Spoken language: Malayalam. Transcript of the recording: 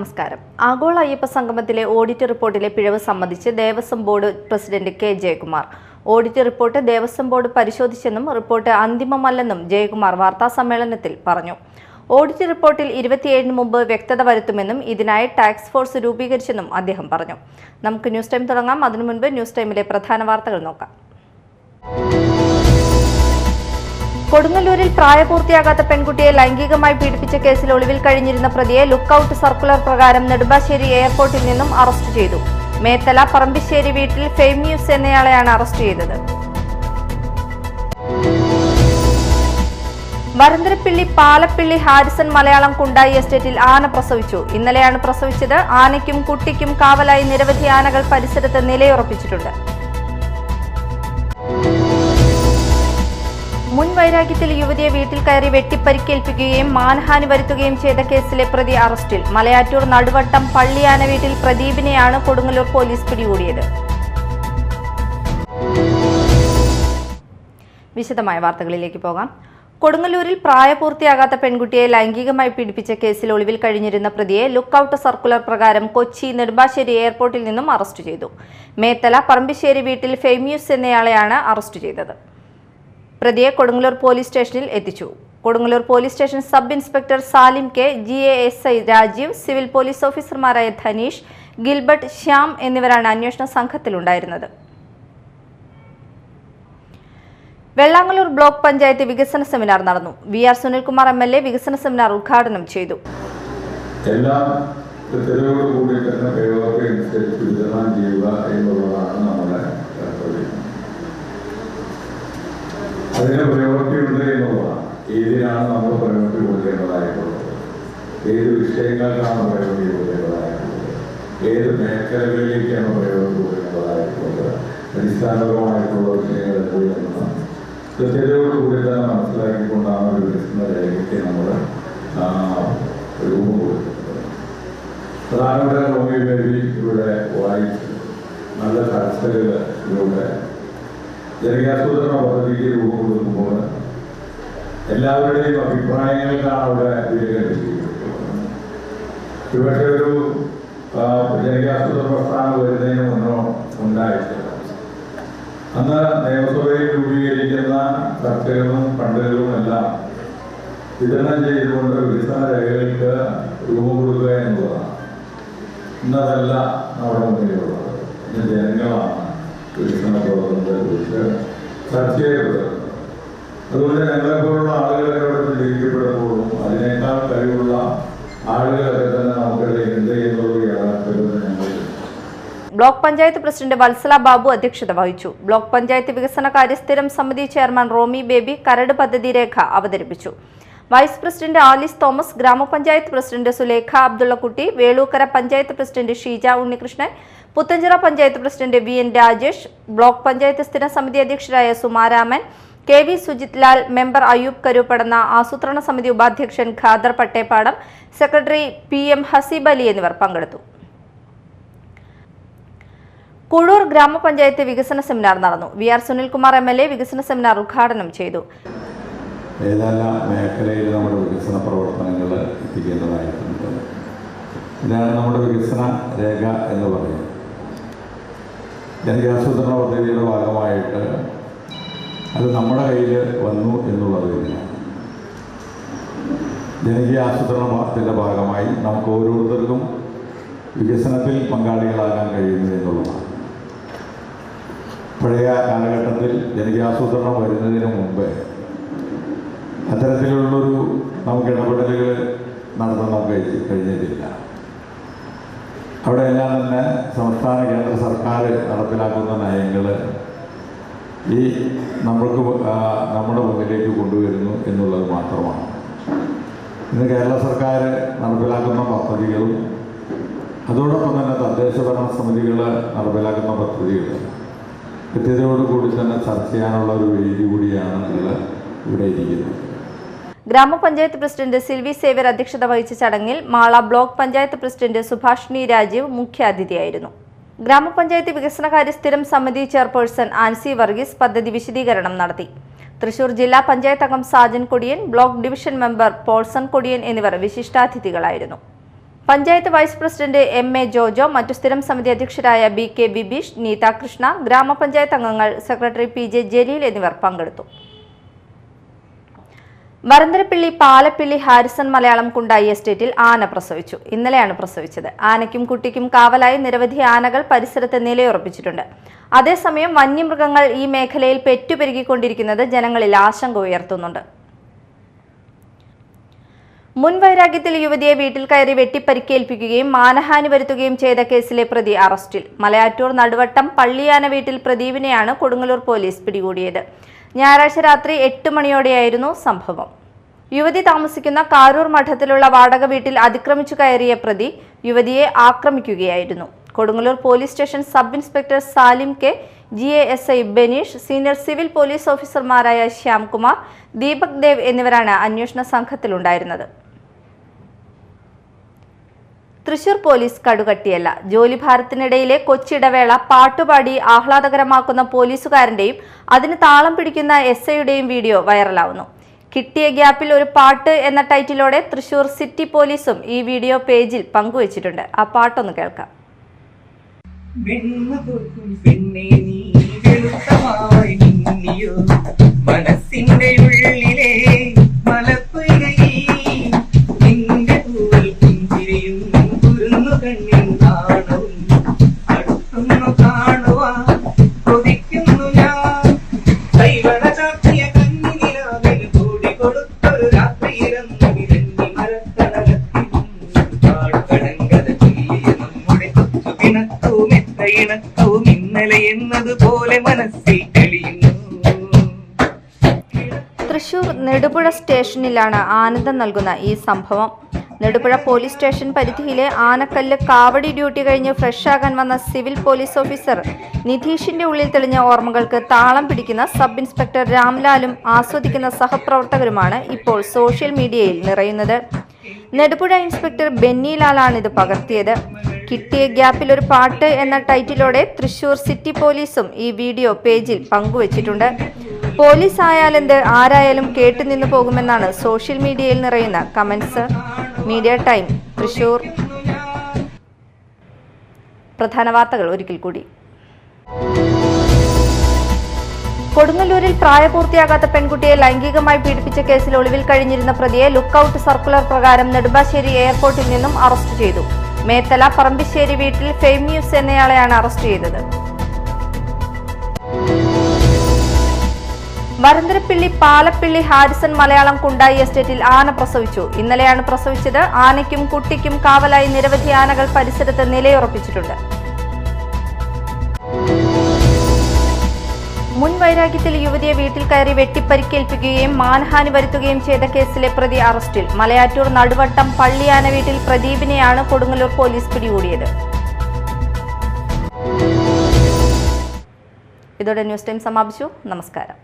നമസ്കാരം. ആഗോള അയ്യപ്പ സംഗമത്തിലെ ഓഡിറ്റ് റിപ്പോർട്ടിലെ പിഴവ് സംബന്ധിച്ച് Devaswom board president K Jayakumar audit report Devaswom board പരിശോധിച്ചെന്നും റിപ്പോർട്ട് അന്തിമമല്ലെന്നും ജയകുമാർ വാർത്താസമ്മേളനത്തിൽ പറഞ്ഞു. ഓഡിറ്റ് റിപ്പോർട്ടിൽ 27 മുമ്പ് വ്യക്തത വരുത്തുമെന്നും ഇതിനായി ടാസ്ക് ഫോഴ്സ് രൂപീകരിച്ചെന്നും അദ്ദേഹം പറഞ്ഞു. നമുക്ക് ന്യൂസ് ടൈം തുടങ്ങാം. അതിനു മുൻപ് ന്യൂസ് ടൈമിലെ പ്രധാന വാർത്തകൾ നോക്കാം. കൊടുങ്ങല്ലൂരിൽ പ്രായപൂർത്തിയാകാത്ത പെൺകുട്ടിയെ ലൈംഗികമായി പീഡിപ്പിച്ച കേസിൽ ഒളിവിൽ കഴിഞ്ഞിരുന്ന പ്രതിയെ ലുക്കൌട്ട് സർക്കുലർ പ്രകാരം നെടുമ്പാശ്ശേരി എയർപോർട്ടിൽ നിന്നും അറസ്റ്റ് ചെയ്തു. മേത്തല പറമ്പിശ്ശേരി വീട്ടിൽ ഫെയ്മ്യൂസ് എന്നയാളെയാണ് അറസ്റ്റ് ചെയ്തത്. വരന്തരപ്പിള്ളി പാലപ്പിള്ളി ഹാരിസൺ മലയാളം കുണ്ടായി എസ്റ്റേറ്റിൽ ആന പ്രസവിച്ചു. ഇന്നലെയാണ് പ്രസവിച്ചത്. ആനയ്ക്കും കുട്ടിക്കും കാവലായി നിരവധി ആനകൾ പരിസരത്ത് നിലയുറപ്പിച്ചിട്ടുണ്ട്. മുൻ വൈരാഗ്യത്തിൽ യുവതിയെ വീട്ടിൽ കയറി വെട്ടിപ്പരിക്കേൽപ്പിക്കുകയും മാനഹാനി വരുത്തുകയും ചെയ്ത കേസിലെ പ്രതി അറസ്റ്റിൽ. മലയാറ്റൂർ നടുവട്ടം പള്ളിയാന വീട്ടിൽ പ്രദീപിനെയാണ് കൊടുങ്ങല്ലൂർ പോലീസ് പിടികൂടിയത്. വിശദമായ വാർത്തകളിലേക്ക് പോകാം. കൊടുങ്ങല്ലൂരിൽ പ്രായപൂർത്തിയാകാത്ത പെൺകുട്ടിയെ ലൈംഗികമായി പീഡിപ്പിച്ച കേസിൽ ഒളിവിൽ കഴിഞ്ഞിരുന്ന പ്രതിയെ ലുക്കൌട്ട് സർക്കുലർ പ്രകാരം കൊച്ചി നെടുമ്പാശ്ശേരി എയർപോർട്ടിൽ നിന്നും അറസ്റ്റ് ചെയ്തു. മേത്തല പറമ്പിശ്ശേരി വീട്ടിൽ ഫെയ്മ്യൂസ് എന്നയാളെയാണ് അറസ്റ്റ് ചെയ്തത്. പ്രതിയെ കൊടുങ്ങല്ലൂർ പോലീസ് സ്റ്റേഷനിൽ എത്തിച്ചു. Kodungallur police station sub inspector Salim K, GASI Rajeev, civil police ഓഫീസർമാരായ ധനീഷ്, ഗിൽബർട്ട്, ശ്യാം എന്നിവരാണ് അന്വേഷണ സംഘത്തിലുണ്ടായിരുന്നത്. വെള്ളാങ്ങല്ലൂർ ബ്ലോക്ക് പഞ്ചായത്ത് വികസന സെമിനാർ നടന്നു. VR സുനിൽകുമാർ MLA വികസന സെമിനാർ ഉദ്ഘാടനം ചെയ്തു. അതിന് പ്രയോറിറ്റിയുണ്ട് എന്നുള്ളതാണ്. ഏതിനാണ് നമ്മൾ പ്രയോറിറ്റി കൊടുക്കേണ്ടതായിട്ടുള്ളത്, ഏത് വിഷയങ്ങൾക്കാണ് പ്രയോറിറ്റി കൊടുക്കേണ്ടതായിട്ടുള്ളത്, ഏത് മേഖലകളിലേക്കാണ് പ്രയോറിറ്റി കൊടുക്കേണ്ടതായിട്ടുള്ളത്, അടിസ്ഥാനപരമായിട്ടുള്ള വിഷയങ്ങൾ എന്തെന്ന് കൃത്യതയോടുകൂടി തന്നെ മനസ്സിലാക്കിക്കൊണ്ടാണ് ഒരു വികസന രേഖയ്ക്ക് നമ്മൾ രൂപം കൊടുക്കുന്നത്. പ്രധാനപ്പെട്ട റോമി ബേബി ഇവിടെ വായിച്ച് നല്ല ചർച്ചകളിലൂടെ ജനകീയാസൂത്രണ പദ്ധതിക്ക് രൂപം കൊടുക്കുമ്പോൾ എല്ലാവരുടെയും അഭിപ്രായങ്ങൾക്കാണ് അവിടെ വിലകൽപ്പിച്ചിരിക്കുന്നത്. പക്ഷേ ഒരു ജനകീയാസൂത്രണ പ്രസ്ഥാനം വരുന്നതിന് മുന്നോ ഉണ്ടായിട്ടില്ല. അന്ന് നിയമസഭയിൽ രൂപീകരിക്കുന്ന ചർച്ചകളും ഫണ്ടുകളും എല്ലാം വിതരണം ചെയ്തുകൊണ്ട് വികസന രേഖകൾക്ക് രൂപം കൊടുക്കുക എന്നുള്ളതാണ്. ഇന്നതല്ല നമ്മുടെ മുന്നിലുള്ളത്. ഇന്ന് ജനങ്ങളാണ് വികസന പ്രവർത്തനത്തെക്കുറിച്ച് ചർച്ച ചെയ്യപ്പെടുന്നത്. അതുകൊണ്ട് ഞങ്ങളെപ്പോലുള്ള ആളുകളൊക്കെ ഇവിടെ ജയിക്കപ്പെടുമ്പോഴും അതിനേക്കാൾ കഴിവുള്ള ആളുകളൊക്കെ തന്നെ നമുക്കിടെ ഉണ്ട് എന്നുള്ള യാഥാർത്ഥ്യത്തിൽ ഞങ്ങൾ. ബ്ലോക്ക് പഞ്ചായത്ത് പ്രസിഡന്റ് വത്സല ബാബു അധ്യക്ഷത വഹിച്ചു. ബ്ലോക്ക് പഞ്ചായത്ത് വികസനകാര്യ സ്ഥിരം സമിതി ചെയർമാൻ റോമി ബേബി കരട് പദ്ധതി രേഖ അവതരിപ്പിച്ചു. വൈസ് പ്രസിഡന്റ് ആലിസ് തോമസ്, ഗ്രാമപഞ്ചായത്ത് president Sulekha Abdullakutty, Velookkara panchayat president Sheeja Unnikrishnan, Puthenchira panchayat president VN Rajesh, block panchayat സ്ഥിരം സമിതി അധ്യക്ഷരായ സുമാരാമൻ, KV സുജിത് ലാൽ, മെമ്പർ അയ്യൂബ് കരുപ്പടന്ന, ആസൂത്രണ സമിതി ഉപാധ്യക്ഷൻ ഖാദർ പട്ടേപ്പാടം, സെക്രട്ടറി PM ഹസീബ് അലി എന്നിവർ പങ്കെടുത്തു. കുഴൂർ ഗ്രാമപഞ്ചായത്ത് വികസന സെമിനാർ നടന്നു. VR സുനിൽകുമാർ MLA വികസന സെമിനാർ ഉദ്ഘാടനം ചെയ്തു. ഏതെല്ലാം മേഖലയിൽ നമ്മുടെ വികസന പ്രവർത്തനങ്ങൾ എത്തിക്കേണ്ടതായിട്ടുണ്ട്. ഇതാണ് നമ്മുടെ വികസന രേഖ എന്ന് പറയുന്നത്. ജനകീയാസൂത്രണ പദ്ധതിയുടെ ഭാഗമായിട്ട് അത് നമ്മുടെ കയ്യിൽ വന്നു എന്നുള്ളത് തന്നെയാണ്. ജനകീയാസൂത്രണത്തിൻ്റെ ഭാഗമായി നമുക്ക് ഓരോരുത്തർക്കും വികസനത്തിൽ പങ്കാളികളാകാൻ കഴിയുന്നു എന്നുള്ളതാണ്. പഴയ കാലഘട്ടത്തിൽ ജനകീയാസൂത്രണം വരുന്നതിന് മുമ്പ് അത്തരത്തിലുള്ളൊരു നമുക്ക് ഇടപെടലുകൾ നടത്താൻ നമുക്ക് കഴിഞ്ഞിട്ടില്ല. അവിടെയെല്ലാം തന്നെ സംസ്ഥാന കേന്ദ്ര സർക്കാർ നടപ്പിലാക്കുന്ന നയങ്ങൾ ഈ നമ്മൾക്ക് നമ്മുടെ മുന്നിലേക്ക് കൊണ്ടുവരുന്നു എന്നുള്ളത് മാത്രമാണ്. ഇന്ന് കേരള സർക്കാർ നടപ്പിലാക്കുന്ന പദ്ധതികളും അതോടൊപ്പം തന്നെ തദ്ദേശ ഭരണ സമിതികൾ നടപ്പിലാക്കുന്ന പദ്ധതികൾ കൃത്യതയോടുകൂടി തന്നെ ചർച്ച ചെയ്യാനുള്ള ഒരു വേദി കൂടിയാണ് ഇവിടെ ഇരിക്കുന്നത്. ഗ്രാമപഞ്ചായത്ത് പ്രസിഡന്റ് സിൽവി സേവ്യർ അധ്യക്ഷത വഹിച്ച ചടങ്ങിൽ മാള ബ്ലോക്ക് പഞ്ചായത്ത് പ്രസിഡന്റ് സുഭാഷിണി രാജീവ് മുഖ്യാതിഥിയായിരുന്നു. ഗ്രാമപഞ്ചായത്ത് വികസനകാര്യ സ്ഥിരം സമിതി ചെയർപേഴ്സൺ ആൻസി വർഗീസ് പദ്ധതി വിശദീകരണം നടത്തി. തൃശൂർ ജില്ലാ പഞ്ചായത്ത് അംഗം Sajan Kodiyan, block division member Paulson Kodiyan എന്നിവർ വിശിഷ്ടാതിഥികളായിരുന്നു. Panchayat vice president MA Jojo, മറ്റു സ്ഥിരം സമിതി അധ്യക്ഷരായ BK ബിബീഷ്, നീത കൃഷ്ണ, ഗ്രാമപഞ്ചായത്ത് അംഗങ്ങൾ, സെക്രട്ടറി PJ ജലീൽ എന്നിവർ പങ്കെടുത്തു. വരന്തരപ്പിള്ളി പാലപ്പിള്ളി ഹാരിസൺ മലയാളം കുണ്ടായി എസ്റ്റേറ്റിൽ ആന പ്രസവിച്ചു. ഇന്നലെയാണ് പ്രസവിച്ചത്. ആനയ്ക്കും കുട്ടിക്കും കാവലായി നിരവധി ആനകൾ പരിസരത്ത് നിലയുറപ്പിച്ചിട്ടുണ്ട്. അതേസമയം വന്യമൃഗങ്ങൾ ഈ മേഖലയിൽ പെറ്റുപെരുകിക്കൊണ്ടിരിക്കുന്നത് ജനങ്ങളിൽ ആശങ്ക ഉയർത്തുന്നുണ്ട്. മുൻവൈരാഗ്യത്തിൽ യുവതിയെ വീട്ടിൽ കയറി വെട്ടിപ്പരിക്കേൽപ്പിക്കുകയും മാനഹാനി വരുത്തുകയും ചെയ്ത കേസിലെ പ്രതി അറസ്റ്റിൽ. മലയാറ്റൂർ നടുവട്ടം പള്ളിയാന വീട്ടിൽ പ്രദീപിനെയാണ് കൊടുങ്ങല്ലൂർ പോലീസ് പിടികൂടിയത്. ഞായറാഴ്ച രാത്രി 8 മണിയോടെയായിരുന്നു സംഭവം. യുവതി താമസിക്കുന്ന കാരൂർ മഠത്തിലുള്ള വാടക വീട്ടിൽ അതിക്രമിച്ചു കയറിയ പ്രതി യുവതിയെ ആക്രമിക്കുകയായിരുന്നു. Kodungallur police station sub inspector Salim K, GASI Beneesh, senior civil police ഓഫീസർമാരായ ശ്യാംകുമാർ, ദീപക് ദേവ് എന്നിവരാണ് അന്വേഷണ സംഘത്തിലുണ്ടായിരുന്നത്. തൃശൂർ പോലീസ് കടുകട്ടിയല്ല. ജോലിഭാരത്തിനിടയിലെ കൊച്ചിടവേള പാട്ടുപാടി ആഹ്ലാദകരമാക്കുന്ന പോലീസുകാരന്റെയും അതിന് താളം പിടിക്കുന്ന SIയുടെയും വീഡിയോ വൈറലാവുന്നു. കിട്ടിയ ഗ്യാപ്പിൽ ഒരു പാട്ട് എന്ന ടൈറ്റിലോടെ തൃശൂർ സിറ്റി പോലീസും ഈ വീഡിയോ പേജിൽ പങ്കുവച്ചിട്ടുണ്ട്. ആ പാട്ടൊന്ന് കേൾക്കാം. മനസ്സിന്റെ ഉള്ളിലെ ഇണക്കവും ഇന്നലെ എന്നതുപോലെ മനസ്സിൽ തെളിയുന്നു. തൃശൂർ നെടുപുഴ സ്റ്റേഷനിലാണ് ആനന്ദം നൽകുന്ന ഈ സംഭവം. നെടുപുഴ പോലീസ് സ്റ്റേഷൻ പരിധിയിലെ ആനക്കല്ല് കാവടി ഡ്യൂട്ടി കഴിഞ്ഞ് ഫ്രഷാകാൻ വന്ന സിവിൽ പോലീസ് ഓഫീസർ നിധീഷിന്റെ ഉള്ളിൽ തെളിഞ്ഞ ഓർമ്മകൾക്ക് താളം പിടിക്കുന്ന സബ് ഇൻസ്പെക്ടർ രാംലാലും ആസ്വദിക്കുന്ന സഹപ്രവർത്തകരുമാണ് ഇപ്പോൾ സോഷ്യൽ മീഡിയയിൽ നിറയുന്നത്. നെടുപുഴ ഇൻസ്പെക്ടർ ബെന്നിലാലാണ് ഇത് പകർത്തിയത്. കിട്ടിയ ഗ്യാപ്പിൽ ഒരു പാട്ട് എന്ന ടൈറ്റിലോടെ തൃശൂർ സിറ്റി പോലീസും ഈ വീഡിയോ പേജിൽ പങ്കുവച്ചിട്ടുണ്ട്. പോലീസ് ആയാലെന്ത്, ആരായാലും കേട്ടുനിന്നു പോകുമെന്നാണ് സോഷ്യൽ മീഡിയയിൽ നിറയുന്ന കമന്റ്സ്. Media time Thrissur. പ്രധാന വാർത്തകൾ ഒരിക്കൽ കൂടി. കൊടുങ്ങല്ലൂരിൽ പ്രായപൂർത്തിയാകാത്ത പെൺകുട്ടിയെ ലൈംഗികമായി പീഡിപ്പിച്ച കേസിൽ ഒളിവിൽ കഴിഞ്ഞിരുന്ന പ്രതിയെ ലുക്കൌട്ട് സർക്കുലർ പ്രകാരം നെടുമ്പാശ്ശേരി എയർപോർട്ടിൽ നിന്നും അറസ്റ്റ് ചെയ്തു. മേത്തല പറമ്പിശ്ശേരി വീട്ടിൽ ഫെയിം ന്യൂസ് എന്നയാളെയാണ് അറസ്റ്റ് ചെയ്തത്. വരന്തരപ്പിള്ളി പാലപ്പിള്ളി ഹാരിസൺ മലയാളം കുണ്ടായി എസ്റ്റേറ്റിൽ ആന പ്രസവിച്ചു. ഇന്നലെയാണ് പ്രസവിച്ചത്. ആനയ്ക്കും കുട്ടിക്കും കാവലായി നിരവധി ആനകൾ പരിസരത്ത് നിലയുറപ്പിച്ചിട്ടുണ്ട്. മുൻവൈരാഗ്യത്തിൽ യുവതിയെ വീട്ടിൽ കയറി വെട്ടിപ്പരിക്കേൽപ്പിക്കുകയും മാനഹാനി വരുത്തുകയും ചെയ്ത കേസിലെ പ്രതി അറസ്റ്റിൽ. മലയാറ്റൂർ നടുവട്ടം പള്ളിയാന വീട്ടിൽ പ്രദീപിനെയാണ് കൊടുങ്ങല്ലൂർ പോലീസ് പിടികൂടിയത്. ഇതോടെ ന്യൂസ് ടൈം സമാപിച്ചു. നമസ്കാരം.